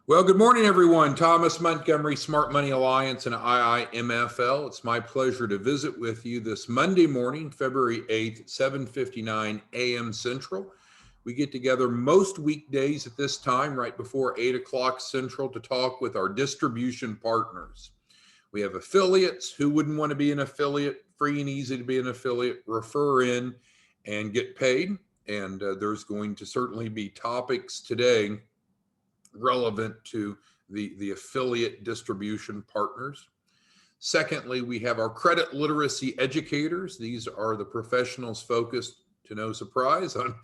Well, good morning, everyone. Thomas Montgomery, Smart Money Alliance and IIMFL. It's my pleasure to visit with you this Monday morning, February 8th, 7:59 a.m. Central. We get together most weekdays at this time, right before 8 o'clock Central, to talk with our distribution partners. We have affiliates. Who wouldn't want to be an affiliate? Free and easy to be an affiliate. Refer in and get paid. And there's going to certainly be topics today relevant to the affiliate distribution partners. Secondly, we have our credit literacy educators. These are the professionals focused, to no surprise, on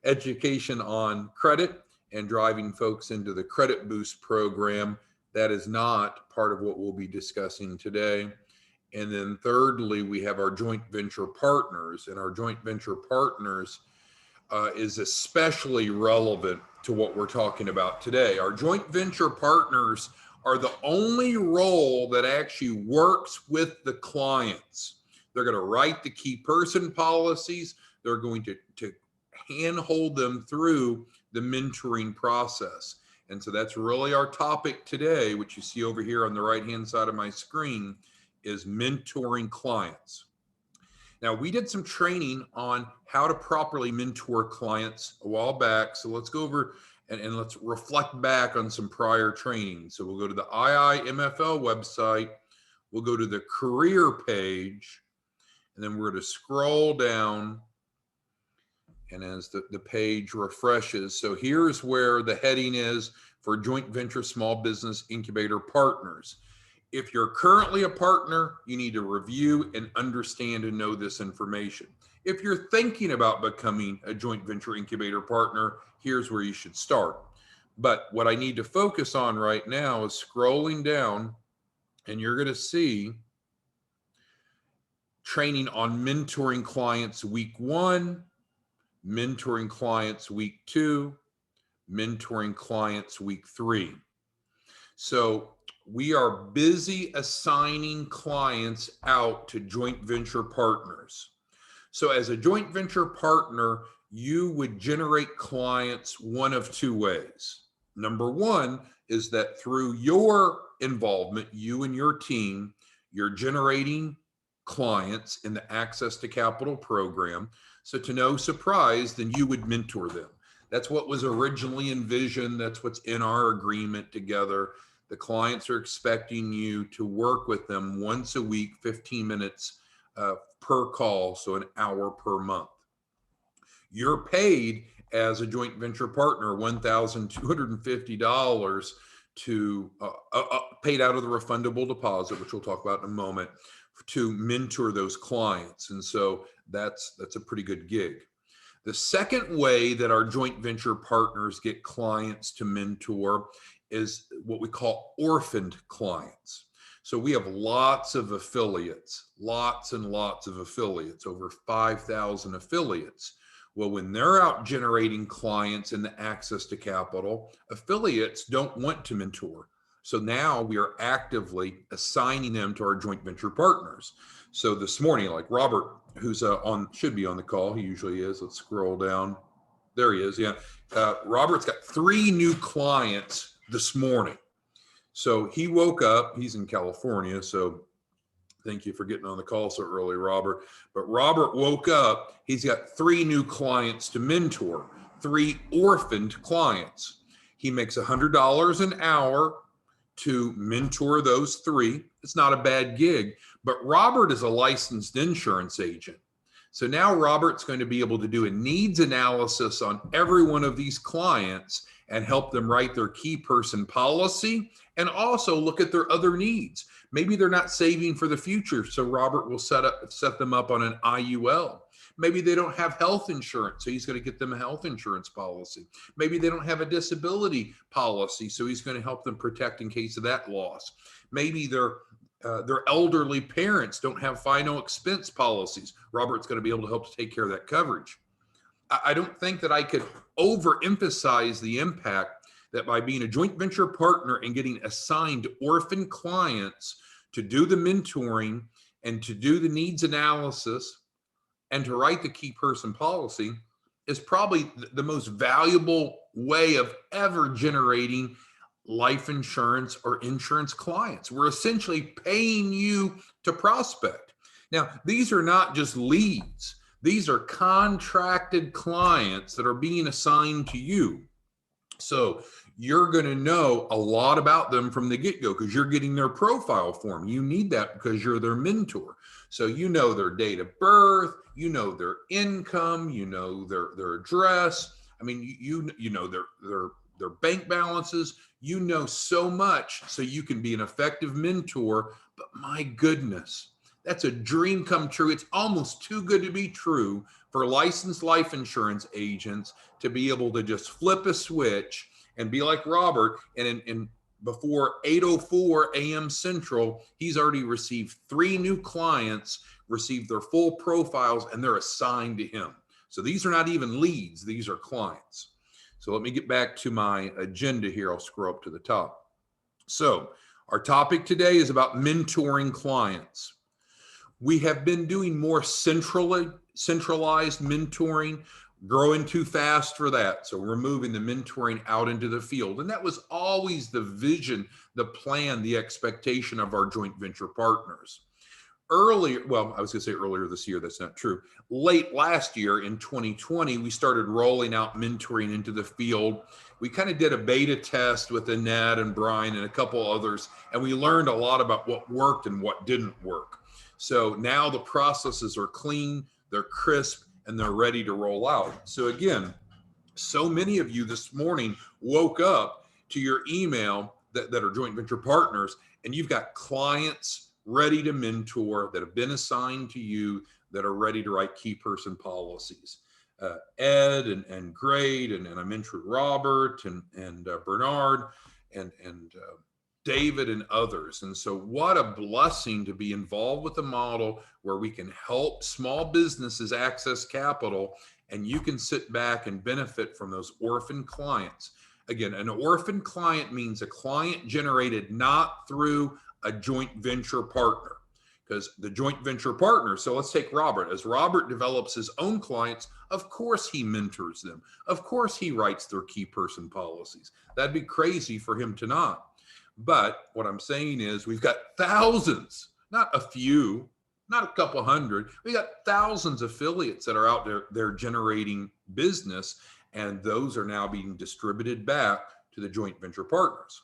education on credit and driving folks into the Credit Boost program. That is not part of what we'll be discussing today. And then thirdly, we have our joint venture partners, and our joint venture partners is especially relevant to what we're talking about today. Our joint venture partners are the only role that actually works with the clients. They're going to write the key person policies. They're going to handhold them through the mentoring process. And so that's really our topic today, which you see over here on the right-hand side of my screen, is mentoring clients. Now, we did some training on how to properly mentor clients a while back. So let's go over and let's reflect back on some prior training. So we'll go to the IIMFL website. We'll go to the career page, and then we're going to scroll down. And as the page refreshes, so here's where the heading is for Joint Venture Small Business Incubator Partners. If you're currently a partner, you need to review and understand and know this information. If you're thinking about becoming a joint venture incubator partner, here's where you should start. But what I need to focus on right now is scrolling down, and you're going to see training on mentoring clients week 1, mentoring clients week 2, mentoring clients week 3. So we are busy assigning clients out to joint venture partners. So as a joint venture partner, you would generate clients one of two ways. Number one is that through your involvement, you and your team, you're generating clients in the Access to Capital program. So to no surprise, then you would mentor them. That's what was originally envisioned. That's what's in our agreement together. The clients are expecting you to work with them once a week, 15 minutes per call, so an hour per month. You're paid as a joint venture partner $1,250 to paid out of the refundable deposit, which we'll talk about in a moment, to mentor those clients. And so that's a pretty good gig. The second way that our joint venture partners get clients to mentor is what we call orphaned clients. So we have lots of affiliates, lots and lots of affiliates, over 5,000 affiliates. Well, when they're out generating clients in the Access to Capital, affiliates don't want to mentor. So now we are actively assigning them to our joint venture partners. So this morning, like Robert, who's should be on the call, he usually is. Let's scroll down. There he is. Yeah, Robert's got 3 new clients this morning. So he woke up, he's in California, so thank you for getting on the call so early, Robert. But Robert woke up, he's got 3 new clients to mentor, 3 orphaned clients. He makes $100 an hour to mentor those 3. It's not a bad gig, but Robert is a licensed insurance agent. So now Robert's going to be able to do a needs analysis on every one of these clients and help them write their key person policy and also look at their other needs. Maybe they're not saving for the future, so Robert will set them up on an IUL. Maybe they don't have health insurance, so he's going to get them a health insurance policy. Maybe they don't have a disability policy, so he's going to help them protect in case of that loss. Maybe their elderly parents don't have final expense policies. Robert's going to be able to help to take care of that coverage. I don't think that I could overemphasize the impact that by being a joint venture partner and getting assigned orphan clients to do the mentoring and to do the needs analysis and to write the key person policy is probably the most valuable way of ever generating life insurance or insurance clients. We're essentially paying you to prospect. Now, these are not just leads. These are contracted clients that are being assigned to you. So you're going to know a lot about them from the get-go because you're getting their profile form. You need that because you're their mentor. So you know their date of birth, you know their income, you know their address. I mean, you know their bank balances. You know so much so you can be an effective mentor. But my goodness, that's a dream come true. It's almost too good to be true for licensed life insurance agents to be able to just flip a switch and be like Robert. And before 8:04 a.m. Central, he's already received 3 new clients, received their full profiles, and they're assigned to him. So these are not even leads, these are clients. So let me get back to my agenda here. I'll scroll up to the top. So our topic today is about mentoring clients. We have been doing more centralized mentoring, growing too fast for that. So we're moving the mentoring out into the field. And that was always the vision, the plan, the expectation of our joint venture partners. Earlier, well, I was going to say earlier this year, that's not true. Late last year in 2020, we started rolling out mentoring into the field. We kind of did a beta test with Annette and Brian and a couple others, and we learned a lot about what worked and what didn't work. So now the processes are clean, they're crisp, and they're ready to roll out. So again, so many of you this morning woke up to your email that are joint venture partners, and you've got clients ready to mentor that have been assigned to you that are ready to write key person policies. Ed and Grade, and I mentored Robert and Bernard and David and others. And so what a blessing to be involved with a model where we can help small businesses access capital, and you can sit back and benefit from those orphan clients. Again, an orphan client means a client generated not through a joint venture partner, because the joint venture partner, so let's take Robert. As Robert develops his own clients, of course he mentors them. Of course he writes their key person policies. That'd be crazy for him to not. But what I'm saying is we've got thousands, not a few, not a couple hundred. We got thousands of affiliates that are out there generating business, and those are now being distributed back to the joint venture partners.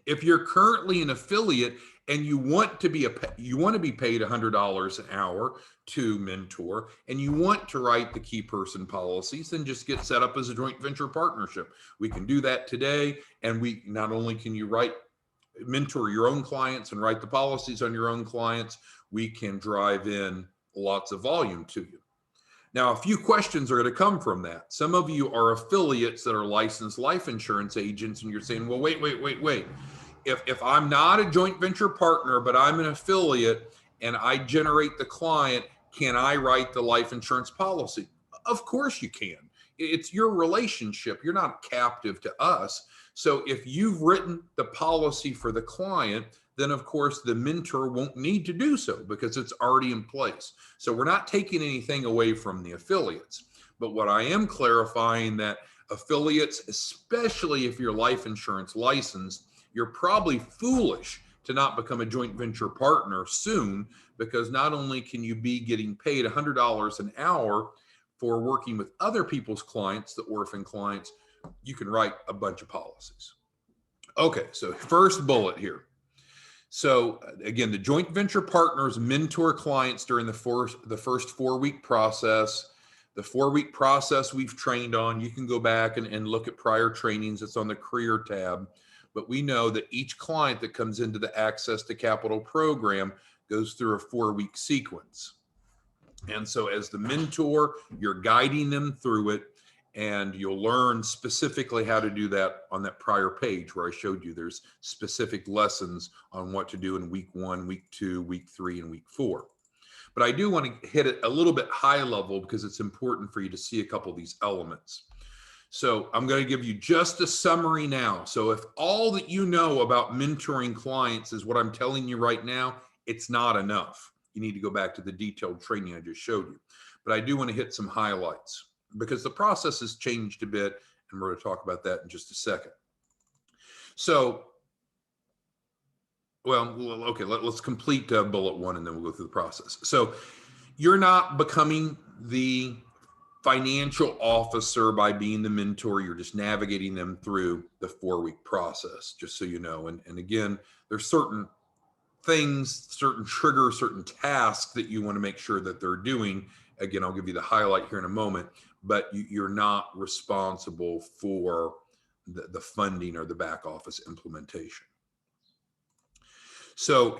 If you're currently an affiliate and you want to be paid $100 an hour to mentor, and you want to write the key person policies, then just get set up as a joint venture partnership. We can do that today, and we not only can you mentor your own clients and write the policies on your own clients, we can drive in lots of volume to you. Now, a few questions are going to come from that. Some of you are affiliates that are licensed life insurance agents, and you're saying, well, wait. If I'm not a joint venture partner, but I'm an affiliate and I generate the client, can I write the life insurance policy? Of course you can. It's your relationship. You're not captive to us. So if you've written the policy for the client, then of course the mentor won't need to do so because it's already in place. So we're not taking anything away from the affiliates. But what I am clarifying that affiliates, especially if you're life insurance licensed, you're probably foolish to not become a joint venture partner soon, because not only can you be getting paid $100 an hour for working with other people's clients, the orphan clients, you can write a bunch of policies. Okay, so first bullet here. So again, the joint venture partners mentor clients during the first 4-week process. The 4-week process we've trained on, you can go back and look at prior trainings. It's on the career tab. But we know that each client that comes into the Access to Capital program goes through a 4-week sequence. And so as the mentor, you're guiding them through it, and you'll learn specifically how to do that on that prior page where I showed you there's specific lessons on what to do in week 1, week 2, week 3, and week 4. But I do want to hit it a little bit high level because it's important for you to see a couple of these elements. So I'm going to give you just a summary now. So if all that you know about mentoring clients is what I'm telling you right now, it's not enough. You need to go back to the detailed training I just showed you. But I do want to hit some highlights because the process has changed a bit, and we're going to talk about that in just a second. So, well, okay, let's complete bullet one and then we'll go through the process. So you're not becoming the financial officer by being the mentor. You're just navigating them through the 4-week process, just so you know. And again, there's certain things, certain triggers, certain tasks that you want to make sure that they're doing. Again, I'll give you the highlight here in a moment, but you're not responsible for the funding or the back office implementation. So,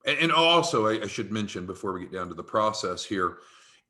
and also I should mention before we get down to the process here,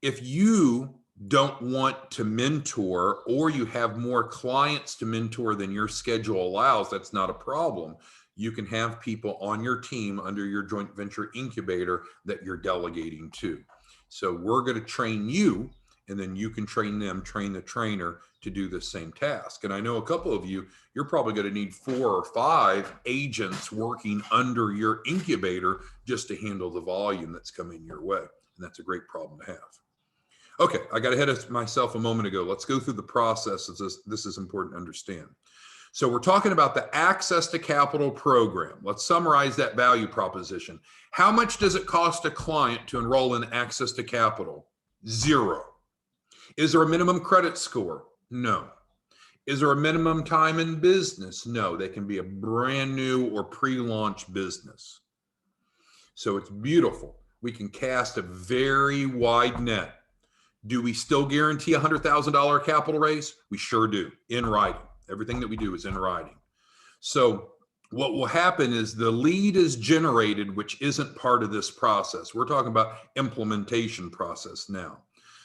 if you don't want to mentor or you have more clients to mentor than your schedule allows, that's not a problem. You can have people on your team under your joint venture incubator that you're delegating to. So we're going to train you, and then you can train them, train the trainer to do the same task. And I know a couple of you, you're probably going to need 4 or 5 agents working under your incubator just to handle the volume that's coming your way. And that's a great problem to have. Okay, I got ahead of myself a moment ago. Let's go through the process. This is important to understand. So we're talking about the Access to Capital program. Let's summarize that value proposition. How much does it cost a client to enroll in Access to Capital? 0. Is there a minimum credit score? No. Is there a minimum time in business? No. They can be a brand new or pre-launch business. So it's beautiful. We can cast a very wide net. Do we still guarantee a $100,000 capital raise? We sure do, in writing. Everything that we do is in writing. So what will happen is the lead is generated, which isn't part of this process. We're talking about implementation process now.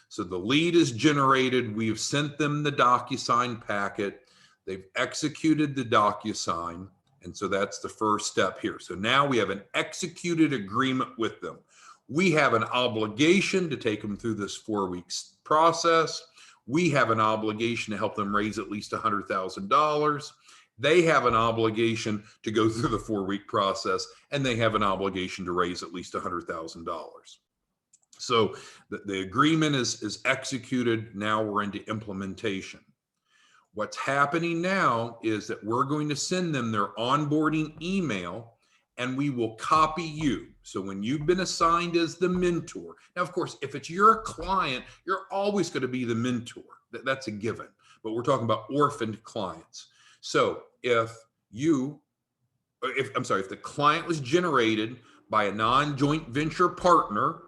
So the lead is generated. We've sent them the DocuSign packet. They've executed the DocuSign. And so that's the first step here. So now we have an executed agreement with them. We have an obligation to take them through this 4-week process. We have an obligation to help them raise at least $100,000. They have an obligation to go through the 4-week process, and they have an obligation to raise at least $100,000. So the agreement is executed. Now we're into implementation. What's happening now is that we're going to send them their onboarding email, and we will copy you. So when you've been assigned as the mentor, now, of course, if it's your client, you're always going to be the mentor. That's a given. But we're talking about orphaned clients. So if the client was generated by a non-joint venture partner,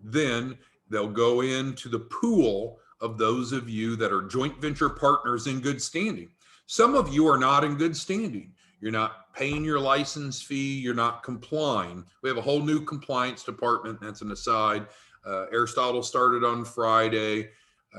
then they'll go into the pool of those of you that are joint venture partners in good standing. Some of you are not in good standing. You're not paying your license fee. You're not complying. We have a whole new compliance department. That's an aside. Aristotle started on Friday.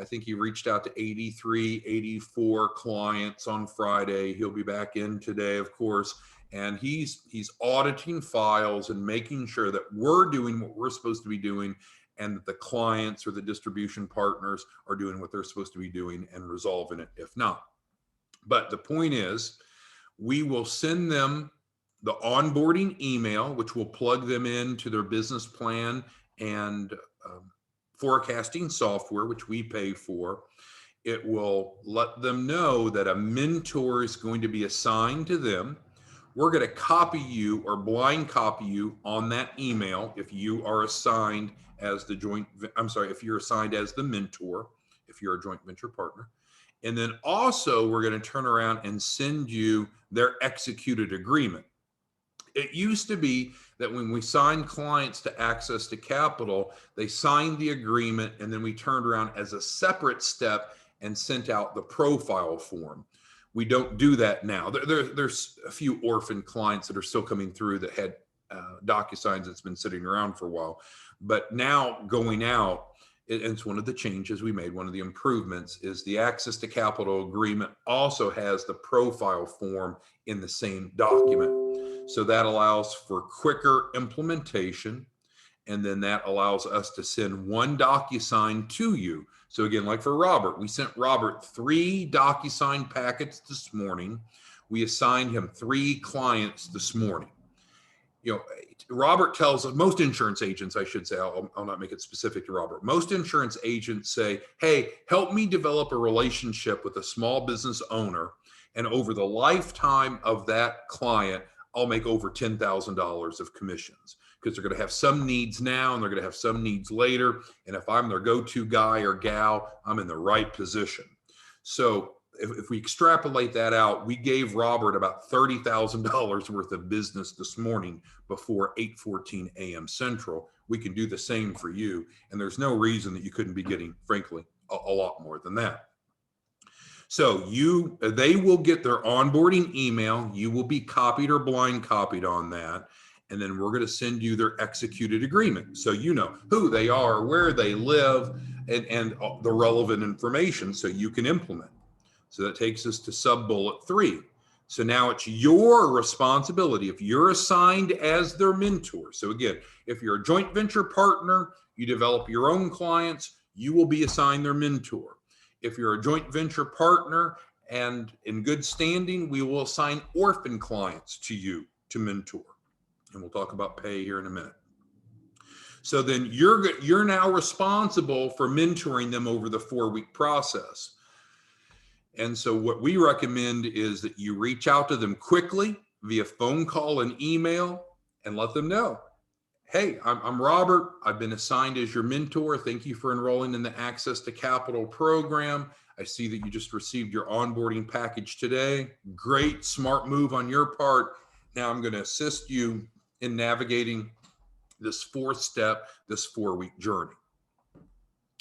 I think he reached out to 83, 84 clients on Friday. He'll be back in today, of course. And he's auditing files and making sure that we're doing what we're supposed to be doing, and that the clients or the distribution partners are doing what they're supposed to be doing and resolving it if not. But the point is, we will send them the onboarding email, which will plug them into their business plan and forecasting software, which we pay for. It will let them know that a mentor is going to be assigned to them. We're going to copy you or blind copy you on that email if you are assigned as if you're assigned as the mentor, if you're a joint venture partner. And then also we're going to turn around and send you their executed agreement. It used to be that when we signed clients to Access to Capital, they signed the agreement and then we turned around as a separate step and sent out the profile form. We don't do that now. There's a few orphan clients that are still coming through that had DocuSigns that's been sitting around for a while. But now going out, it's one of the changes we made. One of the improvements is the Access to Capital agreement also has the profile form in the same document. So that allows for quicker implementation. And then that allows us to send one DocuSign to you. So again, like for Robert, we sent Robert 3 DocuSign packets this morning. We assigned him 3 clients this morning. you know, Robert tells us, most insurance agents, I should say, I'll not make it specific to Robert. Most insurance agents say, hey, help me develop a relationship with a small business owner. And over the lifetime of that client, I'll make over $10,000 of commissions, because they're going to have some needs now and they're going to have some needs later. And if I'm their go-to guy or gal, I'm in the right position. So if we extrapolate that out, we gave Robert about $30,000 worth of business this morning before 8:14 a.m. Central. We can do the same for you. And there's no reason that you couldn't be getting, frankly, a lot more than that. So they will get their onboarding email. You will be copied or blind copied on that. And then we're going to send you their executed agreement. So you know who they are, where they live, and the relevant information so you can implement. So that takes us to sub-bullet 3. So now it's your responsibility if you're assigned as their mentor. So again, if you're a joint venture partner, you develop your own clients, you will be assigned their mentor. If you're a joint venture partner and in good standing, we will assign orphan clients to you to mentor. And we'll talk about pay here in a minute. So then you're now responsible for mentoring them over the 4-week process. And so what we recommend is that you reach out to them quickly via phone call and email and let them know, hey, I'm Robert. I've been assigned as your mentor. Thank you for enrolling in the Access to Capital program. I see that you just received your onboarding package today. Great, smart move on your part. Now I'm going to assist you in navigating this 4th step, this 4-week journey.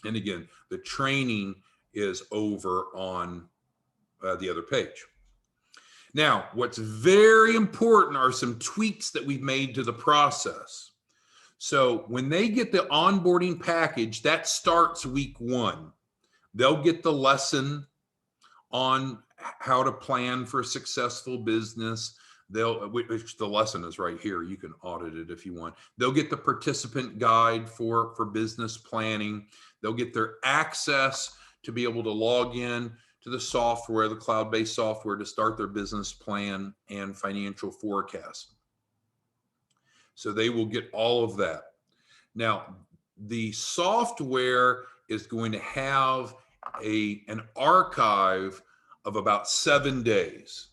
And again, the training is over on the other page. Now, what's very important are some tweaks that we've made to the process. So when they get the onboarding package, that starts week 1. They'll get the lesson on how to plan for a successful business. Which the lesson is right here. You can audit it if you want. They'll get the participant guide for business planning. They'll get their access to be able to log in to the software, the cloud-based software, to start their business plan and financial forecast. So they will get all of that. Now, the software is going to have an archive of about 7 days,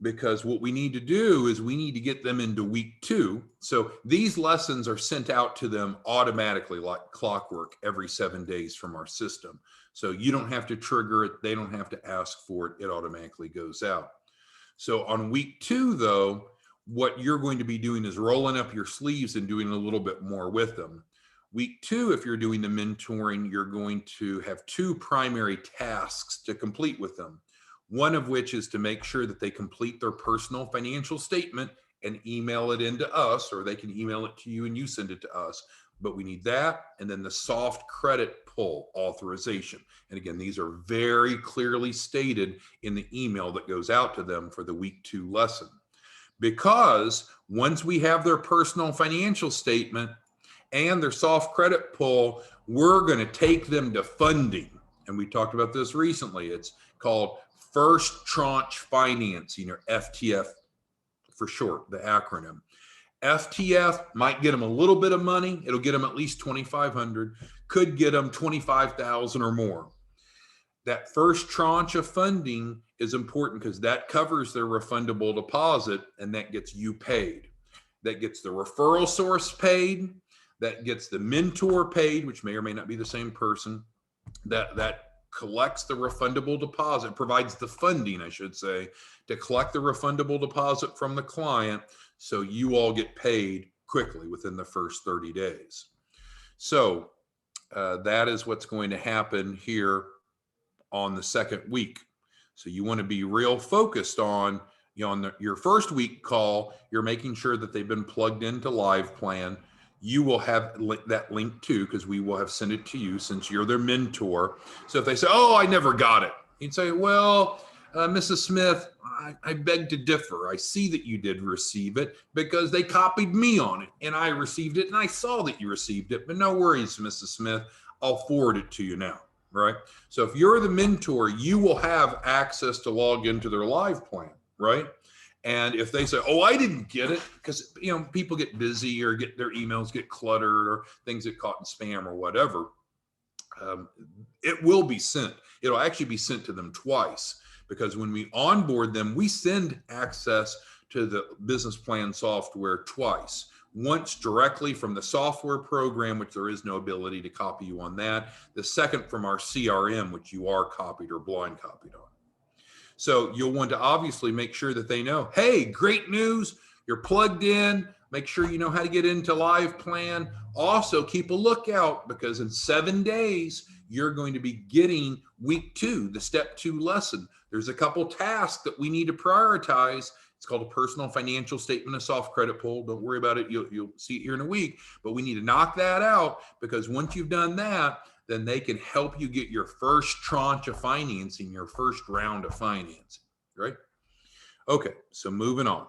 because what we need to do is we need to get them into week 2. So these lessons are sent out to them automatically like clockwork every 7 days from our system. So you don't have to trigger it. They don't have to ask for it. It automatically goes out. So on week 2, though, what you're going to be doing is rolling up your sleeves and doing a little bit more with them. Week 2, if you're doing the mentoring, you're going to have 2 primary tasks to complete with them. One of which is to make sure that they complete their personal financial statement and email it into us, or they can email it to you and you send it to us. But we need that, and then the soft credit pull authorization. And again, these are very clearly stated in the email that goes out to them for the week 2 lesson. Because once we have their personal financial statement and their soft credit pull, we're going to take them to funding. And we talked about this recently. It's called First Tranche Financing, or FTF for short, the acronym. FTF might get them a little bit of money. It'll get them at least $2,500, could get them $25,000 or more. That first tranche of funding is important because that covers their refundable deposit, and that gets you paid. That gets the referral source paid. That gets the mentor paid, which may or may not be the same person. That collects the refundable deposit, provides the funding, I should say, to collect the refundable deposit from the client, so you all get paid quickly within the first 30 days. So that is what's going to happen here on the 2nd week. So you want to be real focused on, your first week call, you're making sure that they've been plugged into LivePlan. You will have that link too, because we will have sent it to you since you're their mentor. So if they say, oh, I never got it, you'd say, well, Mrs. Smith, I beg to differ. I see that you did receive it because they copied me on it and I received it and I saw that you received it, but no worries, Mrs. Smith, I'll forward it to you now, right? So if you're the mentor, you will have access to log into their LivePlan, right? And if they say, oh, I didn't get it, because people get busy or get their emails get cluttered or things get caught in spam or whatever, it will be sent. It'll actually be sent to them twice, because when we onboard them, we send access to the business plan software twice. Once directly from the software program, which there is no ability to copy you on that. The second from our CRM, which you are copied or blind copied on. So you'll want to obviously make sure that they know, hey, great news, you're plugged in. Make sure you know how to get into Live Plan. Also, keep a lookout, because in 7 days, you're going to be getting week 2, the step 2 lesson. There's a couple tasks that we need to prioritize. It's called a personal financial statement of soft credit pull. Don't worry about it. You'll see it here in a week, but we need to knock that out, because once you've done that, then they can help you get your first tranche of financing, your first round of financing, right? Okay, so moving on.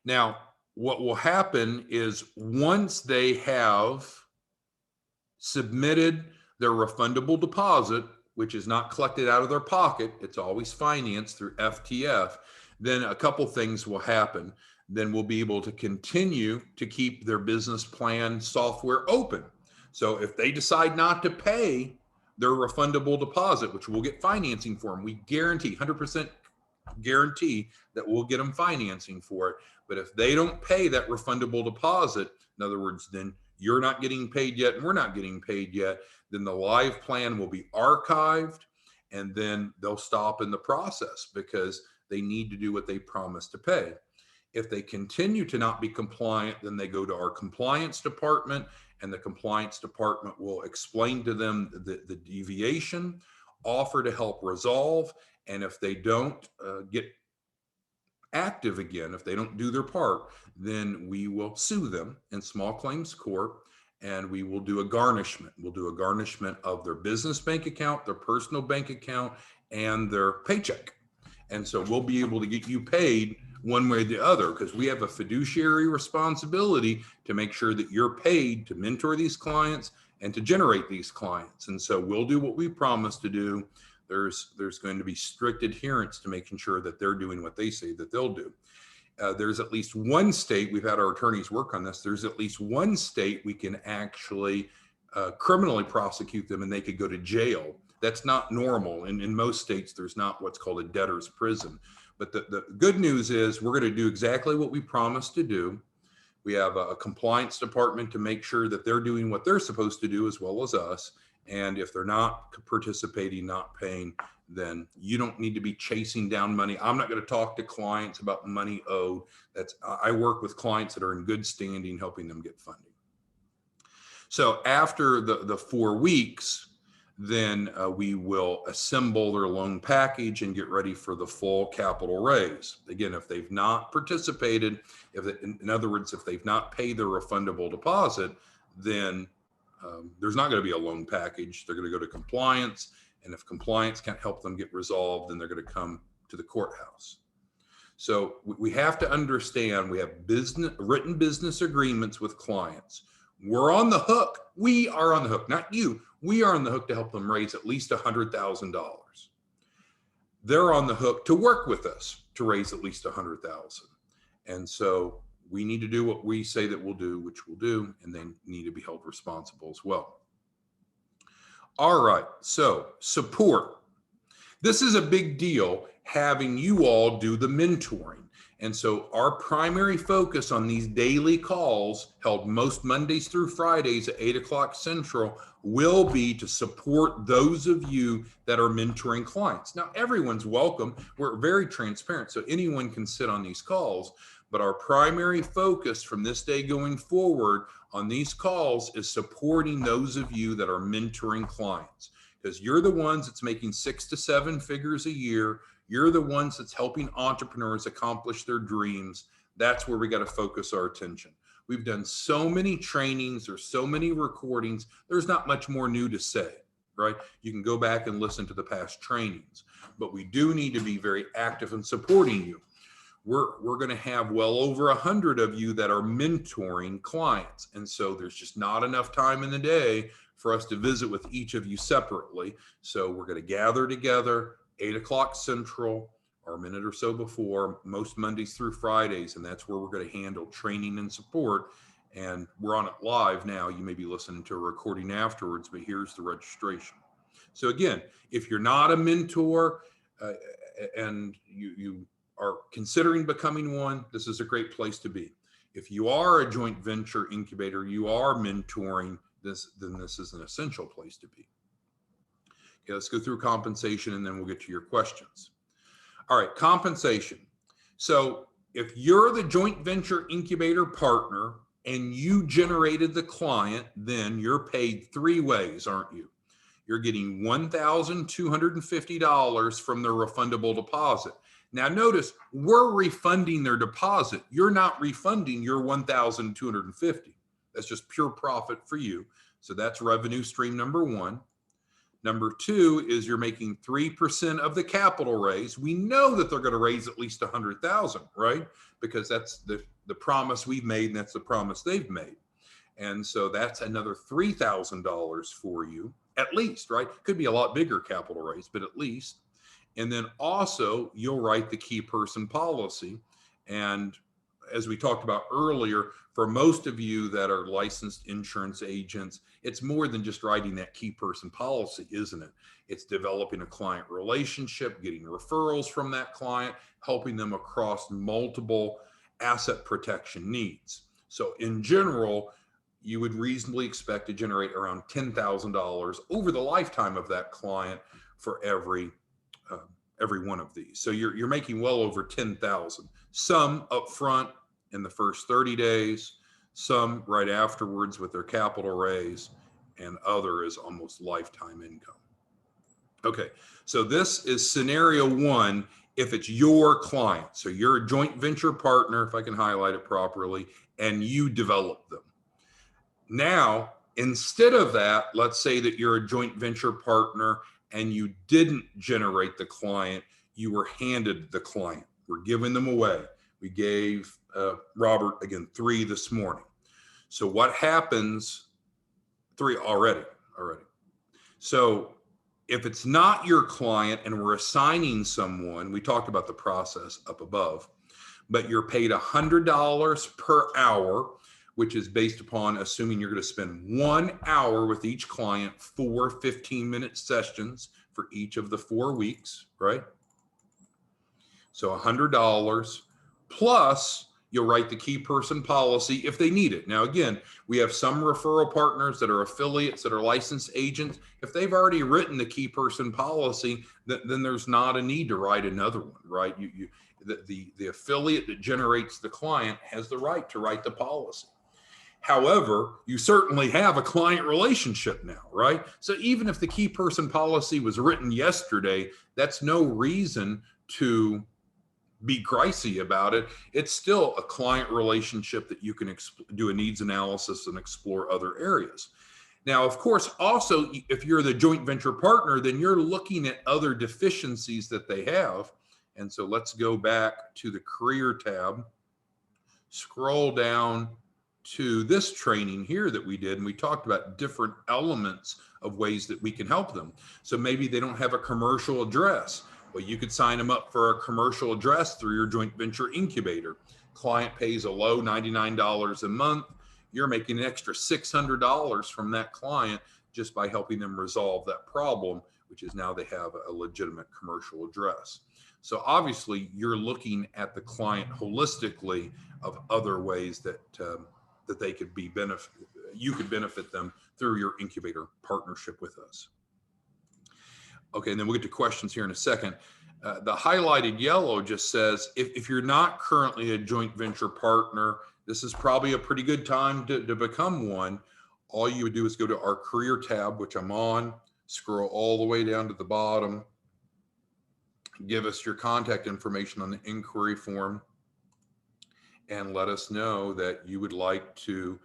Now, what will happen is once they have submitted their refundable deposit, which is not collected out of their pocket, it's always financed through FTF, then a couple things will happen. Then we'll be able to continue to keep their business plan software open. So if they decide not to pay their refundable deposit, which we'll get financing for them, we guarantee, 100% guarantee that we'll get them financing for it. But if they don't pay that refundable deposit, in other words, then you're not getting paid yet and we're not getting paid yet, then the Live Plan will be archived, and then they'll stop in the process because they need to do what they promised to pay. If they continue to not be compliant, then they go to our compliance department, and the compliance department will explain to them the deviation, offer to help resolve, and if they don't get active again, if they don't do their part, then we will sue them in small claims court, and we will do a garnishment. We'll do a garnishment of their business bank account, their personal bank account, and their paycheck. And so we'll be able to get you paid one way or the other, because we have a fiduciary responsibility to make sure that you're paid to mentor these clients and to generate these clients. And so we'll do what we promised to do. There's going to be strict adherence to making sure that they're doing what they say that they'll do. There's at least one state, we've had our attorneys work on this, there's at least one state we can actually criminally prosecute them and they could go to jail. That's not normal. In most states, there's not what's called a debtor's prison. But the good news is we're going to do exactly what we promised to do. We have a compliance department to make sure that they're doing what they're supposed to do, as well as us. And if they're not participating, not paying, then you don't need to be chasing down money. I'm not going to talk to clients about money owed. I work with clients that are in good standing, helping them get funding. So after the 4 weeks, then we will assemble their loan package and get ready for the full capital raise. Again, if they've not participated, in other words, if they've not paid their refundable deposit, then there's not going to be a loan package. They're going to go to compliance. And if compliance can't help them get resolved, then they're going to come to the courthouse. So we have to understand we have written business agreements with clients. We're on the hook. We are on the hook, not you. We are on the hook to help them raise at least $100,000. They're on the hook to work with us to raise at least $100,000. And so we need to do what we say that we'll do, which we'll do, and they need to be held responsible as well. All right, so support. This is a big deal, having you all do the mentoring. And so our primary focus on these daily calls, held most Mondays through Fridays at 8 o'clock Central, will be to support those of you that are mentoring clients. Now, everyone's welcome. We're very transparent, so anyone can sit on these calls. But our primary focus from this day going forward on these calls is supporting those of you that are mentoring clients, because you're the ones that's making 6 to 7 figures a year. You're the ones that's helping entrepreneurs accomplish their dreams. That's where we got to focus our attention. We've done so many trainings, there's so many recordings. There's not much more new to say, right? You can go back and listen to the past trainings, but we do need to be very active in supporting you. We're going to have well over 100 of you that are mentoring clients. And so there's just not enough time in the day for us to visit with each of you separately. So we're going to gather together 8 o'clock Central. or a minute or so before, most Mondays through Fridays, and that's where we're going to handle training and support. And we're on it live now. You may be listening to a recording afterwards, but here's the registration. So again, if you're not a mentor and you are considering becoming one, this is a great place to be. If you are a joint venture incubator, you are mentoring this, then this is an essential place to be. Okay, let's go through compensation and then we'll get to your questions. All right, compensation. So if you're the joint venture incubator partner and you generated the client, then you're paid three ways, aren't you? You're getting $1,250 from their refundable deposit. Now notice, we're refunding their deposit. You're not refunding your $1,250. That's just pure profit for you. So that's revenue stream number one. Number two is you're making 3% of the capital raise. We know that they're going to raise at least 100,000, right? Because that's the promise we've made, and that's the promise they've made. And so that's another $3,000 for you, at least, right? Could be a lot bigger capital raise, but at least. And then also you'll write the key person policy. And as we talked about earlier, for most of you that are licensed insurance agents, it's more than just writing that key person policy, isn't it? It's developing a client relationship, getting referrals from that client, helping them across multiple asset protection needs. So in general, you would reasonably expect to generate around $10,000 over the lifetime of that client for every one of these. So you're making well over 10,000. Some up front in the first 30 days, some right afterwards with their capital raise, and other is almost lifetime income. Okay, so this is scenario one if it's your client. So you're a joint venture partner, if I can highlight it properly, and you develop them. Now, instead of that, let's say that you're a joint venture partner and you didn't generate the client, you were handed the client. We're giving them away. We gave Robert, again, 3 this morning. So what happens, 3 already. So if it's not your client and we're assigning someone, we talked about the process up above, but you're paid $100 per hour, which is based upon assuming you're going to spend 1 hour with each client, 4 15-minute sessions for each of the 4 weeks, right? So $100 plus you'll write the key person policy if they need it. Now, again, we have some referral partners that are affiliates that are licensed agents. If they've already written the key person policy, then there's not a need to write another one, right? The affiliate that generates the client has the right to write the policy. However, you certainly have a client relationship now, right? So even if the key person policy was written yesterday, that's no reason to be gricey about it. It's still a client relationship that you can do a needs analysis and explore other areas. Now, of course, also, if you're the joint venture partner, then you're looking at other deficiencies that they have. And so let's go back to the career tab, scroll down to this training here that we did, and we talked about different elements of ways that we can help them. So maybe they don't have a commercial address. Well, you could sign them up for a commercial address through your joint venture incubator. Client pays a low $99 a month. You're making an extra $600 from that client just by helping them resolve that problem, which is now they have a legitimate commercial address. So obviously you're looking at the client holistically of other ways that that they could be you could benefit them through your incubator partnership with us. Okay, and then we'll get to questions here in a second. The highlighted yellow just says, if you're not currently a joint venture partner, this is probably a pretty good time to become one. All you would do is go to our career tab, which I'm on, scroll all the way down to the bottom, give us your contact information on the inquiry form, and let us know that you would like to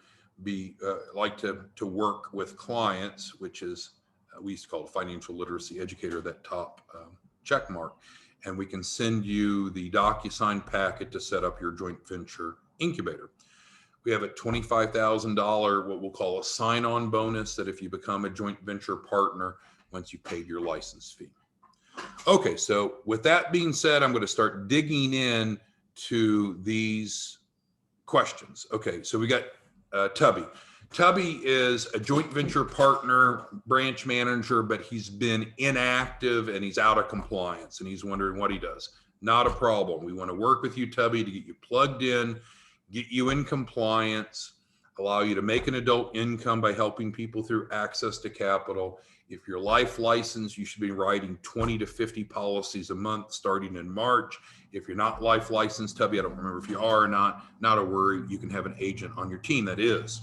be to work with clients, which is we used to call it financial literacy educator, that top check mark, and we can send you the DocuSign packet to set up your joint venture incubator. We have a $25,000 what we'll call a sign-on bonus that if you become a joint venture partner once you paid your license fee. Okay, so with that being said, I'm going to start digging in to these questions. Okay, so we got Tubby. Tubby is a joint venture partner, branch manager, but he's been inactive and he's out of compliance and he's wondering what he does. Not a problem. We want to work with you, Tubby, to get you plugged in, get you in compliance, allow you to make an adult income by helping people through access to capital. If you're life licensed, you should be writing 20 to 50 policies a month starting in March. If you're not life licensed, Tubby, I don't remember if you are or not a worry. You can have an agent on your team that is.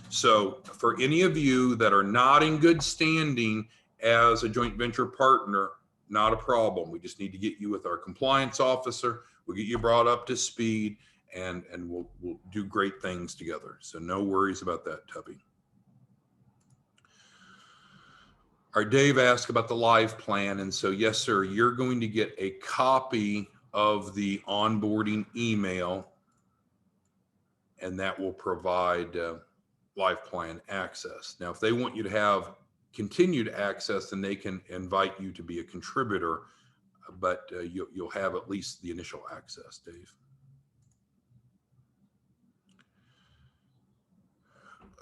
So for any of you that are not in good standing as a joint venture partner, not a problem. We just need to get you with our compliance officer. We'll get you brought up to speed and we'll do great things together. So no worries about that, Tubby. Our Dave asked about the live plan. And so, yes, sir, you're going to get a copy of the onboarding email and that will provide live plan access. Now, if they want you to have continued access, then they can invite you to be a contributor, but you'll have at least the initial access, Dave.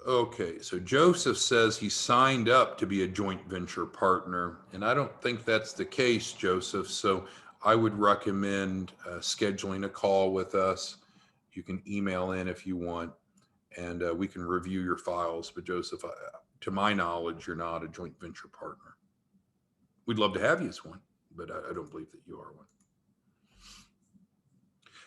Okay, so Joseph says he signed up to be a joint venture partner, and I don't think that's the case, Joseph. So I would recommend scheduling a call with us. You can email in if you want, and we can review your files. But Joseph, to my knowledge, you're not a joint venture partner. We'd love to have you as one, but I don't believe that you are one.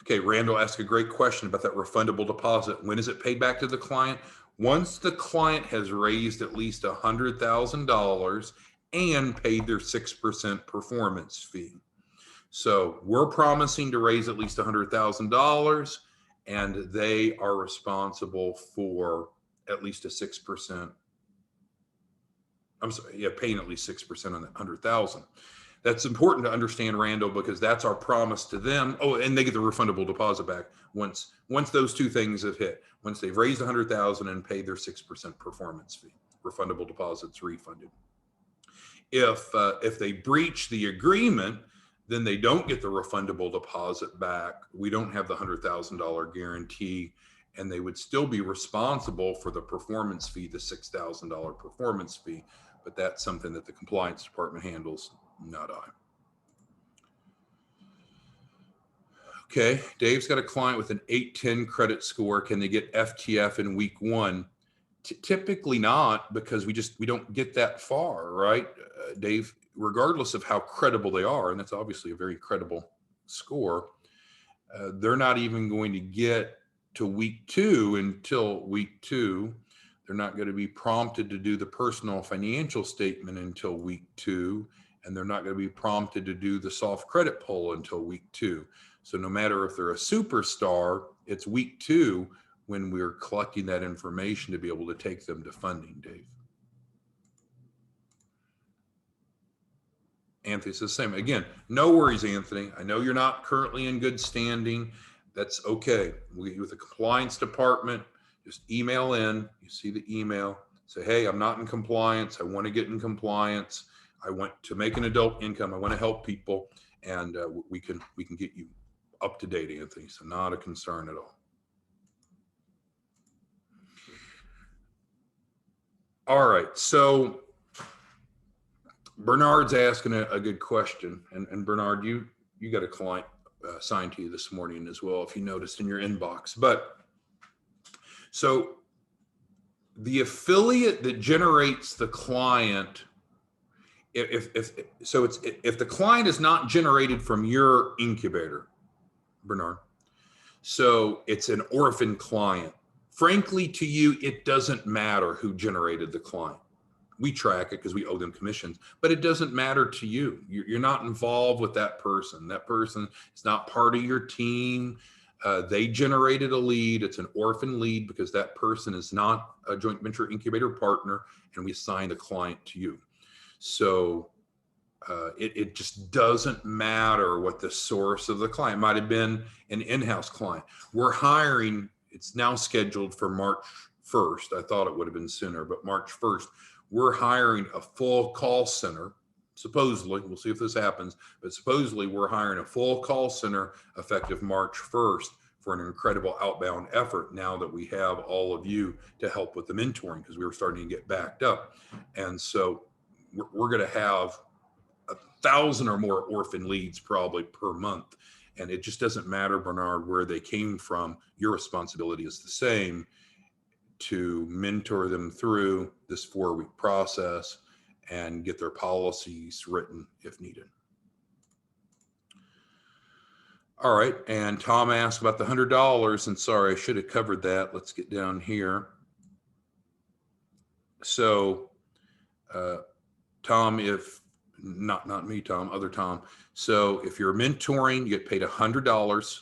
Okay, Randall asked a great question about that refundable deposit. When is it paid back to the client? Once the client has raised at least $100,000 and paid their 6% performance fee. So we're promising to raise at least $100,000 and they are responsible for at least a 6%. I'm sorry, yeah, paying at least 6% on that 100,000. That's important to understand, Randall, because that's our promise to them. Oh, and they get the refundable deposit back once those two things have hit. Once they've raised 100,000 and paid their 6% performance fee, refundable deposits refunded. If they breach the agreement, then they don't get the refundable deposit back. We don't have the $100,000 guarantee, and they would still be responsible for the performance fee, the $6,000 performance fee. But that's something that the compliance department handles, not I. Okay, Dave's got a client with an 810 credit score. Can they get FTF in week one? Typically not, because we don't get that far, right, Dave? Regardless of how credible they are, and that's obviously a very credible score, they're not even going to get to week two until week two. They're not going to be prompted to do the personal financial statement until week two, and they're not going to be prompted to do the soft credit pull until week two. So no matter if they're a superstar, it's week two when we're collecting that information to be able to take them to funding, Dave. Anthony says the same. Again, no worries, Anthony. I know you're not currently in good standing. That's okay. With the compliance department, just email in. You see the email. Say, hey, I'm not in compliance. I want to get in compliance. I want to make an adult income. I want to help people, and we can get you up to date, Anthony. So not a concern at all. All right. So Bernard's asking a good question, and Bernard, you got a client assigned to you this morning as well, if you noticed in your inbox. But so the affiliate that generates the client, if the client is not generated from your incubator, Bernard, so it's an orphan client. Frankly, to you, it doesn't matter who generated the client. We track it because we owe them commissions, but it doesn't matter to you. You're not involved with that person. That person is not part of your team. They generated a lead. It's an orphan lead because that person is not a joint venture incubator partner, and we assign the client to you. So it just doesn't matter what the source of the client might have been. An in-house client. We're hiring. It's now scheduled for March 1st. I thought it would have been sooner, but March 1st. We're hiring a full call center Supposedly, we'll see if this happens, but supposedly we're hiring a full call center effective March 1st for an incredible outbound effort now that we have all of you to help with the mentoring, because we were starting to get backed up. And so we're going to have 1,000 or more orphan leads probably per month. And it just doesn't matter, Bernard, where they came from. Your responsibility is the same, to mentor them through this 4-week process and get their policies written if needed. All right, and Tom asked about the $100, and sorry, I should have covered that. Let's get down here. So, Tom, if not me, Tom, other Tom. So if you're mentoring, you get paid $100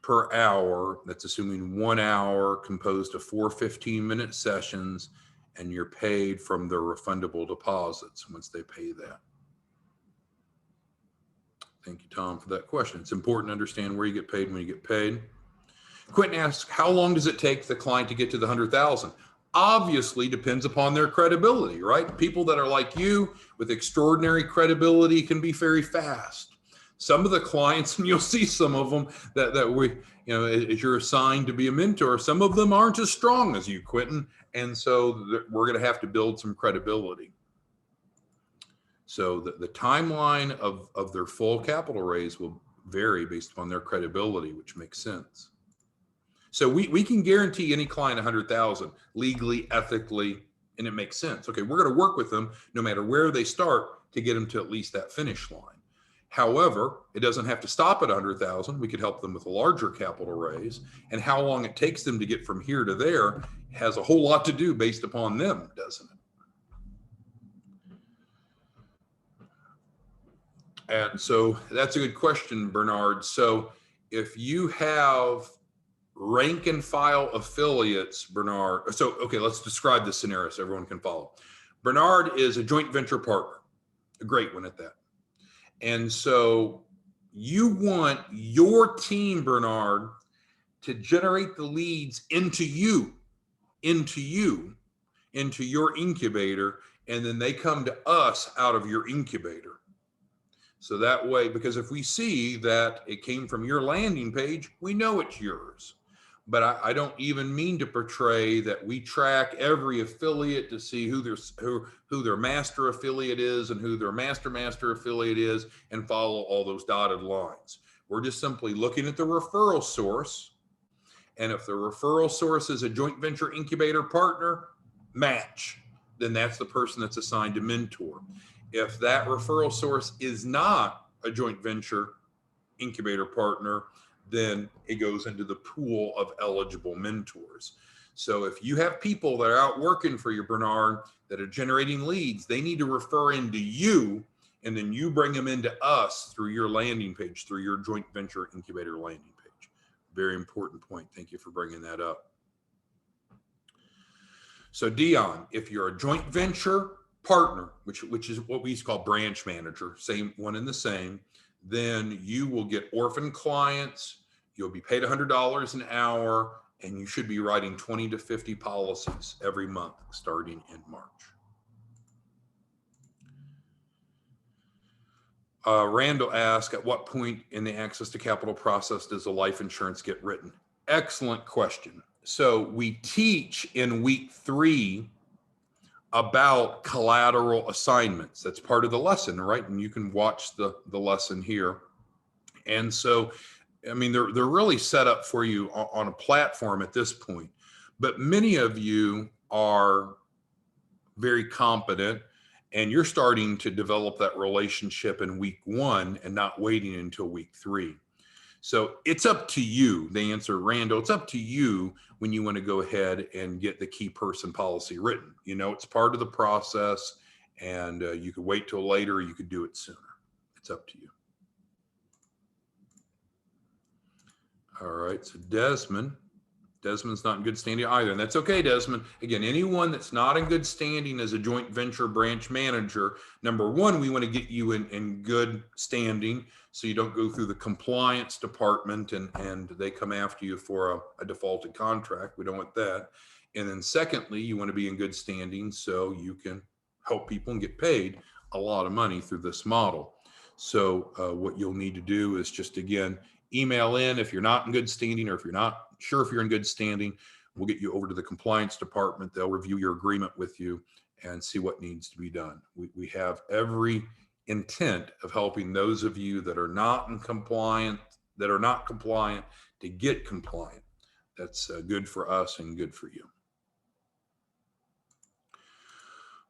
per hour. That's assuming 1 hour composed of 4 15-minute sessions, and you're paid from their refundable deposits once they pay that. Thank you, Tom, for that question. It's important to understand where you get paid and when you get paid. Quentin asks, how long does it take the client to get to the 100,000? Obviously depends upon their credibility, right? People that are like you with extraordinary credibility can be very fast. Some of the clients, and you'll see some of them that we, as you're assigned to be a mentor, some of them aren't as strong as you, Quentin. And so we're going to have to build some credibility. So the timeline of their full capital raise will vary based upon their credibility, which makes sense. So we can guarantee any client 100,000 legally, ethically, and it makes sense. Okay, we're going to work with them no matter where they start to get them to at least that finish line. However, it doesn't have to stop at 100,000. We could help them with a larger capital raise, and how long it takes them to get from here to there has a whole lot to do based upon them, doesn't it? And so that's a good question, Bernard. So if you have rank and file affiliates, Bernard, so, okay, let's describe this scenario so everyone can follow. Bernard is a joint venture partner, a great one at that. And so you want your team, Bernard, to generate the leads into your incubator, and then they come to us out of your incubator. So that way, because if we see that it came from your landing page, we know it's yours. But I don't even mean to portray that we track every affiliate to see who their master affiliate is and who their master affiliate is and follow all those dotted lines. We're just simply looking at the referral source. And if the referral source is a joint venture incubator partner, match, then that's the person that's assigned to mentor. If that referral source is not a joint venture incubator partner, then it goes into the pool of eligible mentors. So if you have people that are out working for you, Bernard, that are generating leads, they need to refer into you, and then you bring them into us through your landing page, through your joint venture incubator landing page. Very important point. Thank you for bringing that up. So Dion, if you're a joint venture partner, which is what we used to call branch manager, same one and the same, then you will get orphan clients. You'll be paid $100 an hour, and you should be writing 20 to 50 policies every month starting in March. Randall asked, at what point in the access to capital process does the life insurance get written? Excellent question. So we teach in week 3 about collateral assignments. That's part of the lesson, right? And you can watch the lesson here. And so, I mean, they're really set up for you on a platform at this point. But many of you are very competent, and you're starting to develop that relationship in week 1 and not waiting until week 3. So it's up to you. The answer, Randall, it's up to you when you want to go ahead and get the key person policy written. You know, it's part of the process, and you could wait till later, or you could do it sooner. It's up to you. All right, so Desmond's not in good standing either, and that's okay, Desmond. Again, anyone that's not in good standing as a joint venture branch manager, number one, we want to get you in good standing so you don't go through the compliance department and they come after you for a defaulted contract. We don't want that. And then secondly, you want to be in good standing so you can help people and get paid a lot of money through this model. So what you'll need to do is just, again, email in if you're not in good standing, or if you're not sure if you're in good standing. We'll get you over to the compliance department. They'll review your agreement with you and see what needs to be done. We have every intent of helping those of you that are not compliant to get compliant. That's good for us and good for you.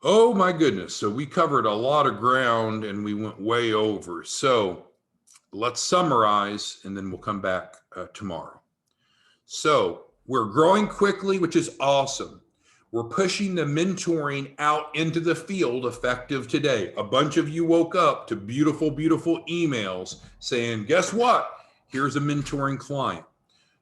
Oh my goodness. So we covered a lot of ground and we went way over. So let's summarize and then we'll come back tomorrow. So we're growing quickly, which is awesome. We're pushing the mentoring out into the field effective today. A bunch of you woke up to beautiful, beautiful emails saying, guess what? Here's a mentoring client.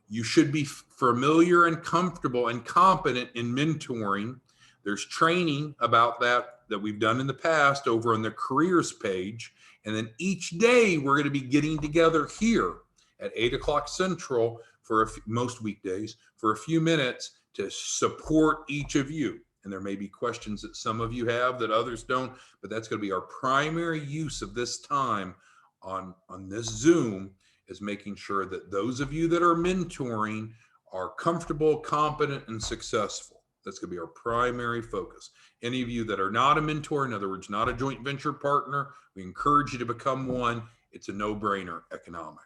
You should be familiar and comfortable and competent in mentoring. There's training about that we've done in the past over on the careers page. And then each day we're going to be getting together here at 8 o'clock Central for most weekdays for a few minutes to support each of you. And there may be questions that some of you have that others don't, but that's going to be our primary use of this time on this Zoom, is making sure that those of you that are mentoring are comfortable, competent, and successful. That's going to be our primary focus. Any of you that are not a mentor, in other words, not a joint venture partner, we encourage you to become one. It's a no-brainer economically.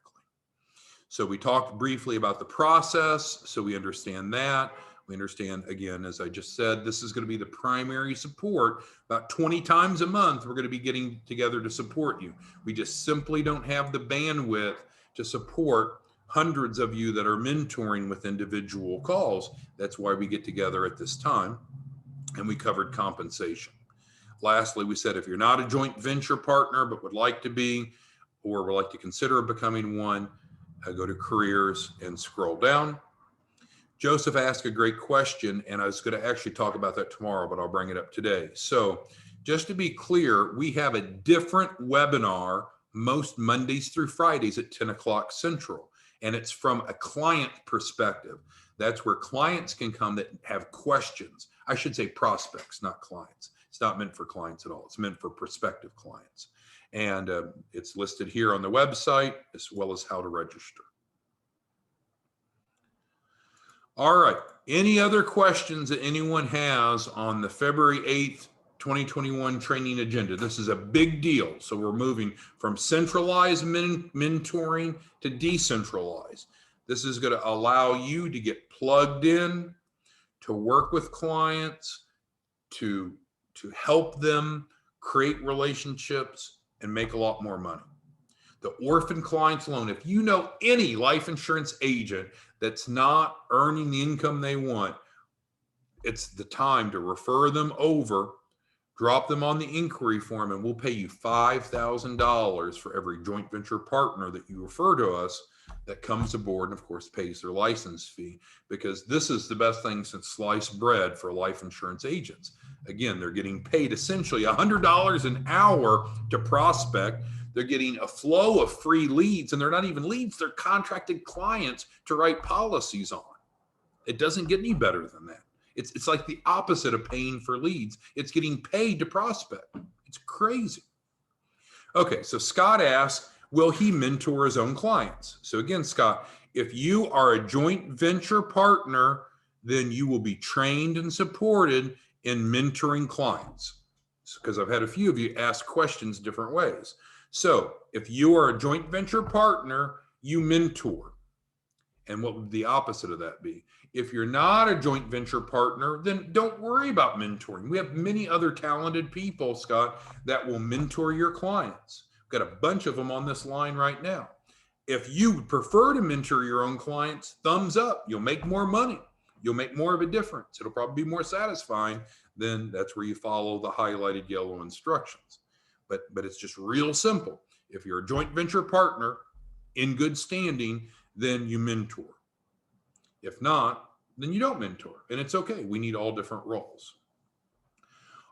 So we talked briefly about the process, so we understand that. We understand, again, as I just said, this is going to be the primary support. About 20 times a month, we're going to be getting together to support you. We just simply don't have the bandwidth to support hundreds of you that are mentoring with individual calls. That's why we get together at this time. And we covered compensation. Lastly, we said if you're not a joint venture partner but would like to be, or would like to consider becoming one, go to careers and scroll down. Joseph asked a great question, and I was going to actually talk about that tomorrow, but I'll bring it up today. So just to be clear, we have a different webinar most Mondays through Fridays at 10 o'clock Central, and it's from a client perspective. That's where clients can come that have questions. I should say prospects, not clients. It's not meant for clients at all. It's meant for prospective clients. And it's listed here on the website, as well as how to register. All right. Any other questions that anyone has on the February 8th, 2021 training agenda? This is a big deal. So we're moving from centralized mentoring to decentralized. This is going to allow you to get plugged in, to work with clients, to help them create relationships and make a lot more money. The orphan clients loan, if you know any life insurance agent that's not earning the income they want, it's the time to refer them over, drop them on the inquiry form, and we'll pay you $5,000 for every joint venture partner that you refer to us that comes aboard and, of course, pays their license fee, because this is the best thing since sliced bread for life insurance agents. Again, they're getting paid essentially $100 an hour to prospect. They're getting a flow of free leads, and they're not even leads. They're contracted clients to write policies on. It doesn't get any better than that. It's like the opposite of paying for leads. It's getting paid to prospect. It's crazy. Okay, so Scott asks, will he mentor his own clients? So again, Scott, if you are a joint venture partner, then you will be trained and supported in mentoring clients. Because I've had a few of you ask questions different ways. So if you are a joint venture partner, you mentor. And what would the opposite of that be? If you're not a joint venture partner, then don't worry about mentoring. We have many other talented people, Scott, that will mentor your clients. We've got a bunch of them on this line right now. If you prefer to mentor your own clients, thumbs up. You'll make more money. You'll make more of a difference. It'll probably be more satisfying. Then that's where you follow the highlighted yellow instructions. But it's just real simple. If you're a joint venture partner in good standing, then you mentor. If not, then you don't mentor. And it's okay. We need all different roles.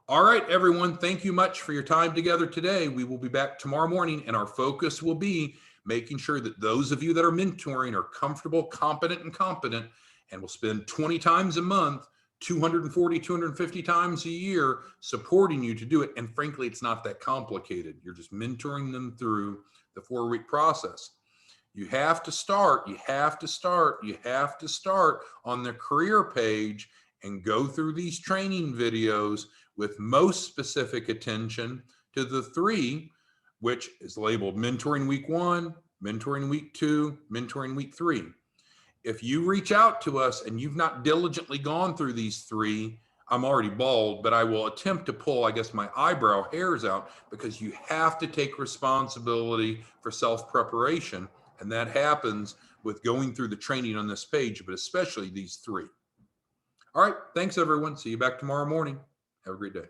All right, everyone. Thank you much for your time together today. We will be back tomorrow morning, and our focus will be making sure that those of you that are mentoring are comfortable, competent, and competent. And we'll spend 20 times a month 240, 250 times a year supporting you to do it. And frankly, it's not that complicated. You're just mentoring them through the 4-week process. You have to start on the career page and go through these training videos with most specific attention to the 3, which is labeled mentoring week 1, mentoring week 2, mentoring week 3. If you reach out to us and you've not diligently gone through these 3, I'm already bald, but I will attempt to pull, I guess, my eyebrow hairs out, because you have to take responsibility for self-preparation. And that happens with going through the training on this page, but especially these 3. All right. Thanks, everyone. See you back tomorrow morning. Have a great day.